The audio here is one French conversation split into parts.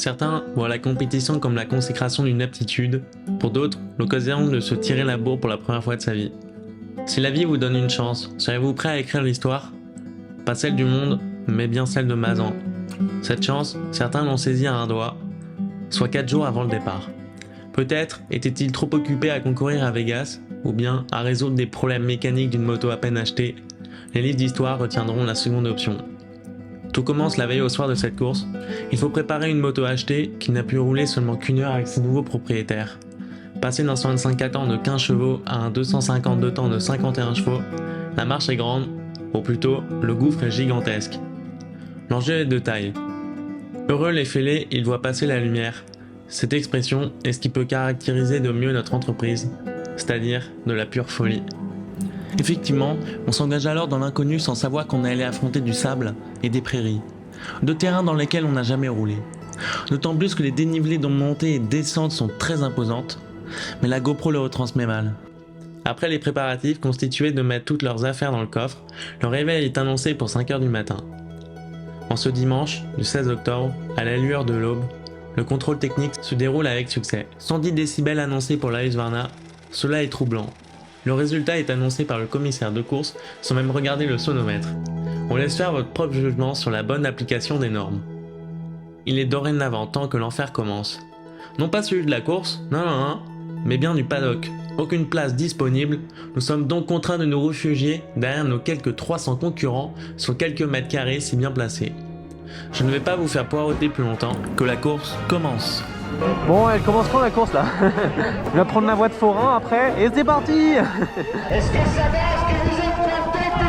Certains voient la compétition comme la consécration d'une aptitude, pour d'autres, l'occasion de se tirer la bourre pour la première fois de sa vie. Si la vie vous donne une chance, serez-vous prêt à écrire l'histoire? Pas celle du monde, mais bien celle de Mazan. Cette chance, certains l'ont saisie à un doigt, soit 4 jours avant le départ. Peut-être était-il trop occupé à concourir à Vegas, ou bien à résoudre des problèmes mécaniques d'une moto à peine achetée. Les livres d'histoire retiendront la seconde option. Tout commence la veille au soir de cette course. Il faut préparer une moto achetée qui n'a pu rouler seulement qu'1 heure avec ses nouveaux propriétaires. Passer d'un 65 ans de 15 chevaux à un 252 temps de 51 chevaux, la marche est grande, ou plutôt, le gouffre est gigantesque. L'enjeu est de taille. Heureux les fêlés, ils voient passer la lumière. Cette expression est ce qui peut caractériser de mieux notre entreprise, c'est-à-dire de la pure folie. Effectivement, on s'engage alors dans l'inconnu sans savoir qu'on allait affronter du sable et des prairies, deux terrains dans lesquels on n'a jamais roulé. D'autant plus que les dénivelés dont montée et descente sont très imposantes, mais la GoPro le retransmet mal. Après les préparatifs constitués de mettre toutes leurs affaires dans le coffre, le réveil est annoncé pour 5 h du matin. En ce dimanche, du 16 octobre, à la lueur de l'aube, le contrôle technique se déroule avec succès. 110 décibels annoncés pour la Husqvarna, cela est troublant. Le résultat est annoncé par le commissaire de course sans même regarder le sonomètre. On laisse faire votre propre jugement sur la bonne application des normes. Il est dorénavant temps que l'enfer commence. Non pas celui de la course, non, mais bien du paddock. Aucune place disponible, nous sommes donc contraints de nous réfugier derrière nos quelques 300 concurrents sur quelques mètres carrés si bien placés. Je ne vais pas vous faire poireauter plus longtemps, que la course commence. Bon, elle commence quand la course là? Je vais prendre ma voie de forain après et c'est parti. Est-ce que ça va? Est-ce que vous êtes content de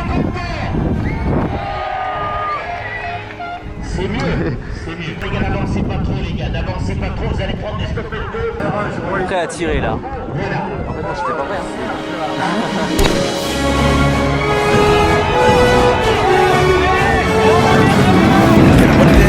C'est mieux, c'est mieux. Les gars, n'avancez pas trop, les gars, n'avancez pas trop, vous allez prendre des stoppés de deux. Prêt à tirer là. Voilà. En fait, moi j'étais pas prêt.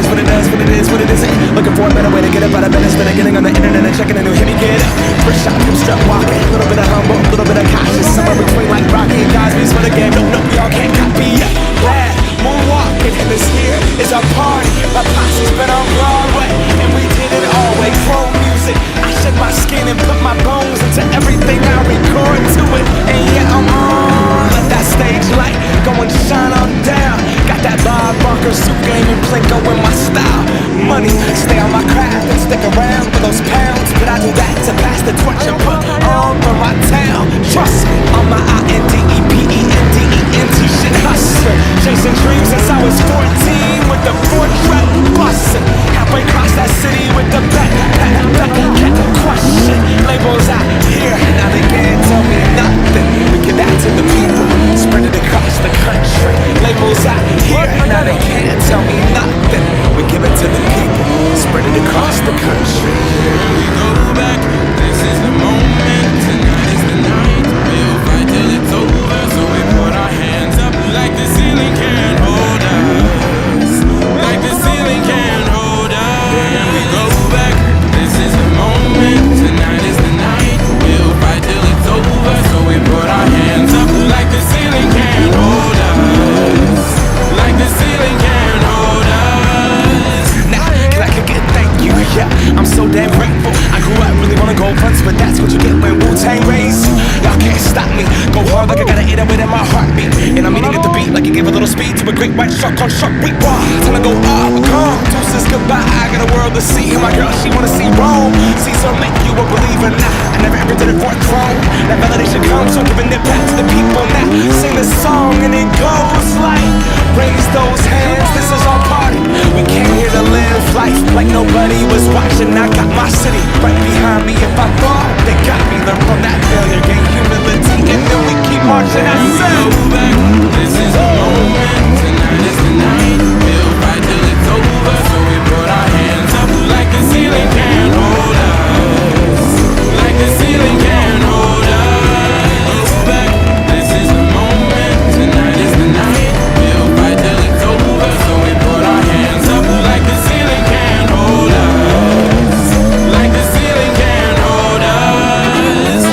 What it does, what it is, what it isn't. Looking for a better way to get up out of bed instead of getting on the internet and checking a new hit. Me get up, first shot, come strut walking. A little bit of humble, a little bit of cautious. Somewhere between like Rocky and Cosby's for the game. No, we all can't copy yet. Glad moonwalking, and this here is our party. My posse's been on Broadway, and we did it all way. Chrome music, I shed my skin and put my bones into everything I record to it. And yeah, I'm on. Let that stage light go and shine on down. Got that Bob Barker suit game and Plinko in my style. Money, stay on my craft and stick around for those pounds. But I do that to pass the torch and put on for my town. Trust me, on my INDEPENDENT shit hustler. Chasing dreams since I was 14 with the 4-track bustin'. Halfway across that city with the back question. Labels out here, now they can't tell me nothing. We give that to the people, spread it across the country. Labels out here, now they can't tell me nothing. We give it to the people, spread it across the country. Here we go back, this is the moment. Tonight is the night, we'll fight till it's over. So we put our hands up like the ceiling can't hold us. Like the ceiling can't hold us. Here we go back, this is the moment. Tonight is the night, we'll fight till it's over. So we put our hands up like the ceiling can't hold us. Like the ceiling can't hold us. Nah, can I kick it? Thank you, yeah, I'm so damn grateful. I grew up really wanna go fronts, but that's what you get when Wu-Tang raised you. Y'all can't stop me, go hard like I gotta eat it within my heartbeat. And I'm eating at the beat like it gave a little speed to a great white shark on Shark Week. Wow, time to go up, come, deuces goodbye. I got a world to see, and my girl, she wanna see Rome. Caesar make you a believer, nah, I never ever did it for a throne. That validation comes from giving it back to the people. Now, sing this song and it goes like, raise those hands, this is our party. We came here to live life like nobody was watching. I got my city right behind me. If I thought they got me, learn from that failure, gain humility, and then we keep marching ourselves. This is the moment, tonight is the night. We'll fight till it's over. So we put our hands up like the ceiling can't hold us. Like the ceiling can't hold us. This is the moment, tonight is the night. We'll fight till it's over. So we put our hands up like the ceiling can't hold us. Like the ceiling can't hold us.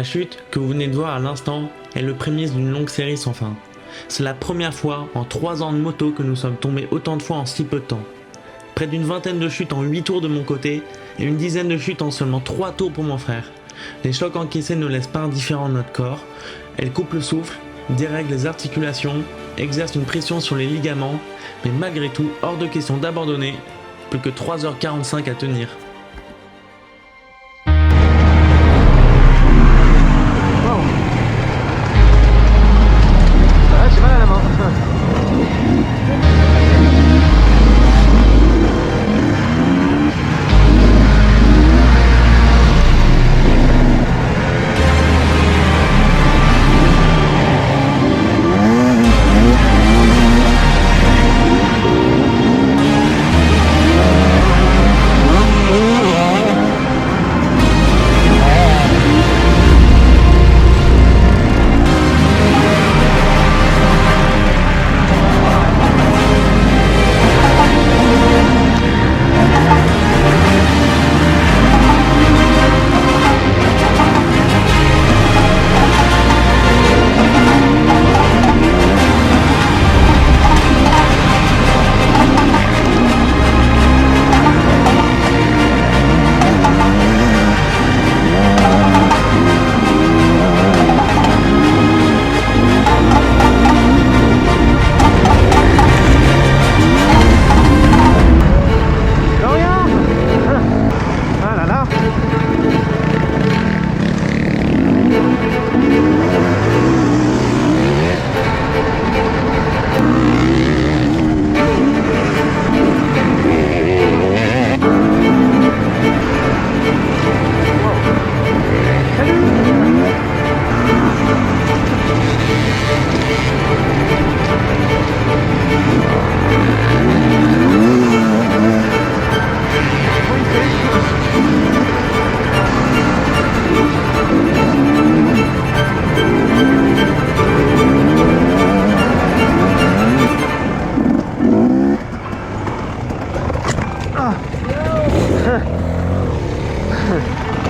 La chute que vous venez de voir à l'instant est le prémisse d'une longue série sans fin. C'est la première fois en 3 ans de moto que nous sommes tombés autant de fois en si peu de temps. Près d'une vingtaine de chutes en 8 tours de mon côté et une dizaine de chutes en seulement 3 tours pour mon frère. Les chocs encaissés ne laissent pas indifférent notre corps, elles coupent le souffle, dérèglent les articulations, exercent une pression sur les ligaments, mais malgré tout, hors de question d'abandonner, plus que 3h45 à tenir. J'ai mal à la main.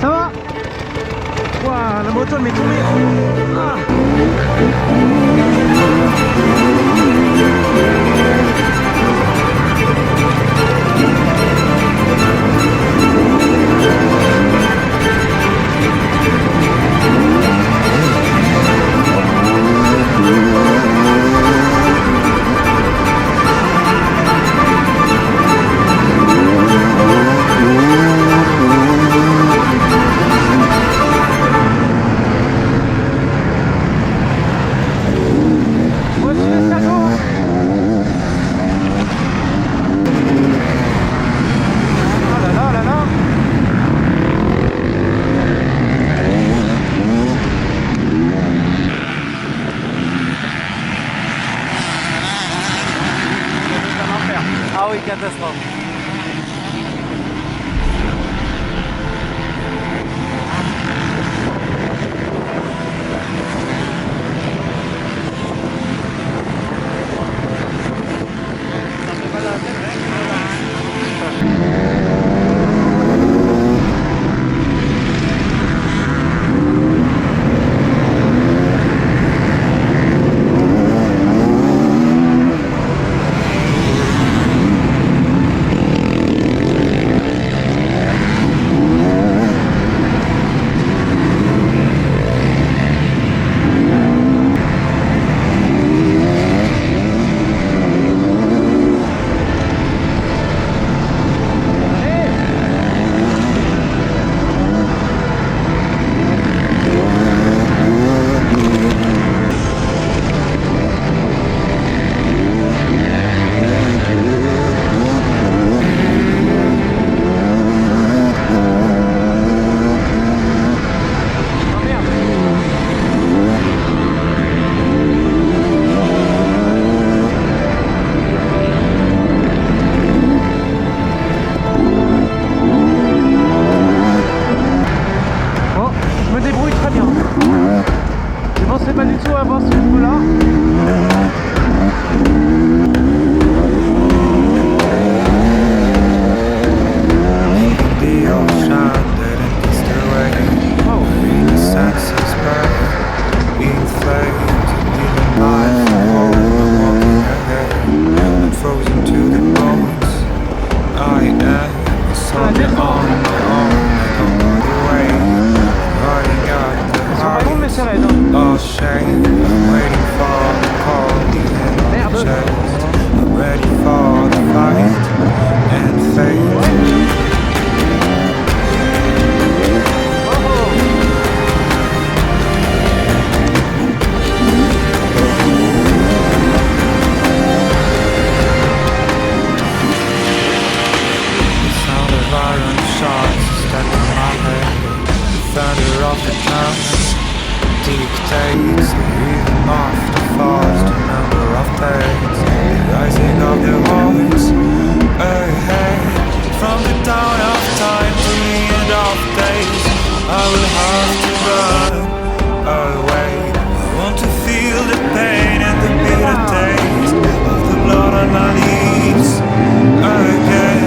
Ça va? Waouh, la moto elle m'est tombée. Ah. Ah oui, catastrophe. Pas du tout à avoir ce rythme là. The ocean didn't kiss the way. senses burn, being flames, leaving life from home and walking ahead. I'm frozen to the bones. I am a soldier on my own. I don't know the way. Riding out the heights. Oh shame, I'm waiting for the call, the end of the chest. I'm ready for the fight and fate. Thunder of the drums dictates the rhythm of the fast number of days, the rising of the horns ahead. From the dawn of time to the end of days, I will have to run away. I want to feel the pain and the bitter taste of the blood on my lips again.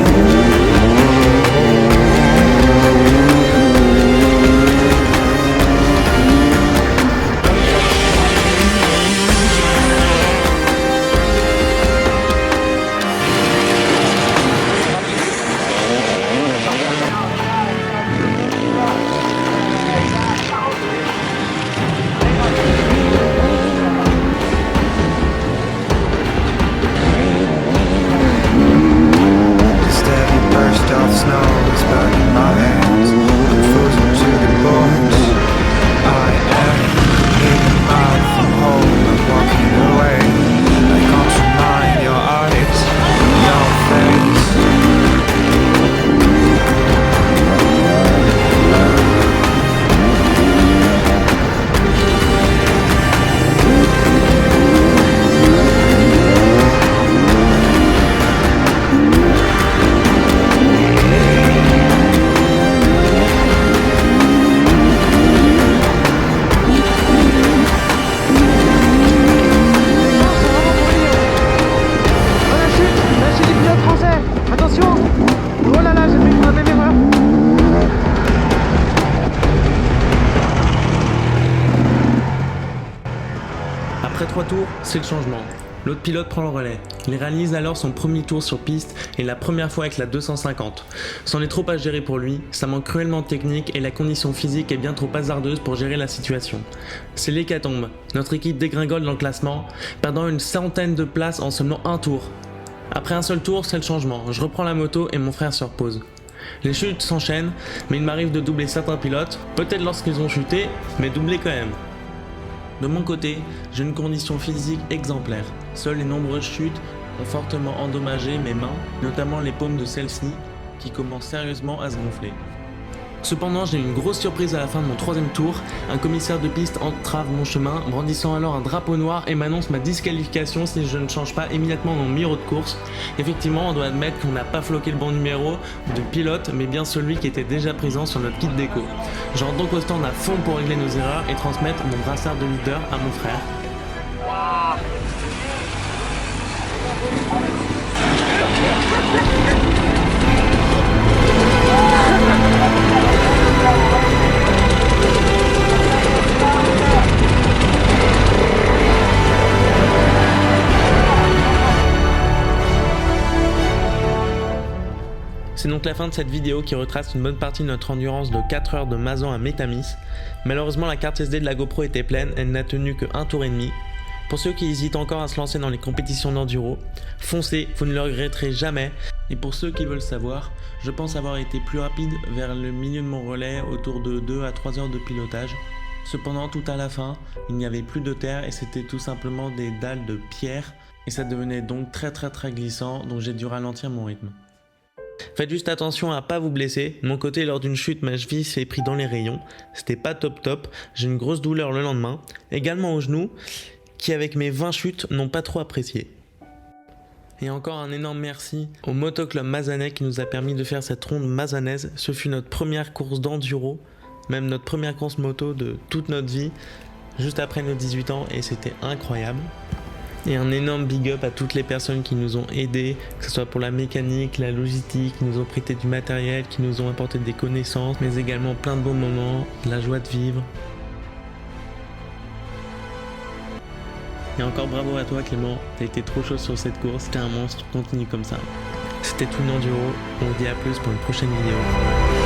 Après 3 tours, c'est le changement. L'autre pilote prend le relais. Il réalise alors son premier tour sur piste et la première fois avec la 250. C'en est trop à gérer pour lui, ça manque cruellement de technique et la condition physique est bien trop hasardeuse pour gérer la situation. C'est l'hécatombe. Notre équipe dégringole dans le classement, perdant une centaine de places en seulement un tour. Après un seul tour, c'est le changement. Je reprends la moto et mon frère se repose. Les chutes s'enchaînent, mais il m'arrive de doubler certains pilotes, peut-être lorsqu'ils ont chuté, mais doubler quand même. De mon côté, j'ai une condition physique exemplaire. Seules les nombreuses chutes ont fortement endommagé mes mains, notamment les paumes de celle-ci, qui commencent sérieusement à se gonfler. Cependant, j'ai eu une grosse surprise à la fin de mon 3e tour. Un commissaire de piste entrave mon chemin, brandissant alors un drapeau noir et m'annonce ma disqualification si je ne change pas immédiatement mon numéro de course. Effectivement, on doit admettre qu'on n'a pas floqué le bon numéro de pilote, mais bien celui qui était déjà présent sur notre kit déco. Je rentre donc au stand à fond pour régler nos erreurs et transmettre mon brassard de leader à mon frère. C'est donc la fin de cette vidéo qui retrace une bonne partie de notre endurance de 4 heures de Mazan à Métamis. Malheureusement, la carte SD de la GoPro était pleine, elle n'a tenu que 1 tour et demi. Pour ceux qui hésitent encore à se lancer dans les compétitions d'enduro, foncez, vous ne le regretterez jamais. Et pour ceux qui veulent savoir, je pense avoir été plus rapide vers le milieu de mon relais, autour de 2 à 3 heures de pilotage. Cependant, tout à la fin, il n'y avait plus de terre et c'était tout simplement des dalles de pierre. Et ça devenait donc très glissant, donc j'ai dû ralentir mon rythme. Faites juste attention à pas vous blesser. De mon côté, lors d'une chute, ma cheville s'est pris dans les rayons. C'était pas top. J'ai une grosse douleur le lendemain. Également aux genoux, qui avec mes 20 chutes n'ont pas trop apprécié. Et encore un énorme merci au motoclub mazanais qui nous a permis de faire cette ronde mazanaise. Ce fut notre première course d'enduro, même notre première course moto de toute notre vie, juste après nos 18 ans, et c'était incroyable. Et un énorme big up à toutes les personnes qui nous ont aidés, que ce soit pour la mécanique, la logistique, qui nous ont prêté du matériel, qui nous ont apporté des connaissances, mais également plein de bons moments, de la joie de vivre. Et encore bravo à toi Clément, t'as été trop chaud sur cette course, t'es un monstre, continue comme ça. C'était tout l'enduro, on vous dit à plus pour une prochaine vidéo.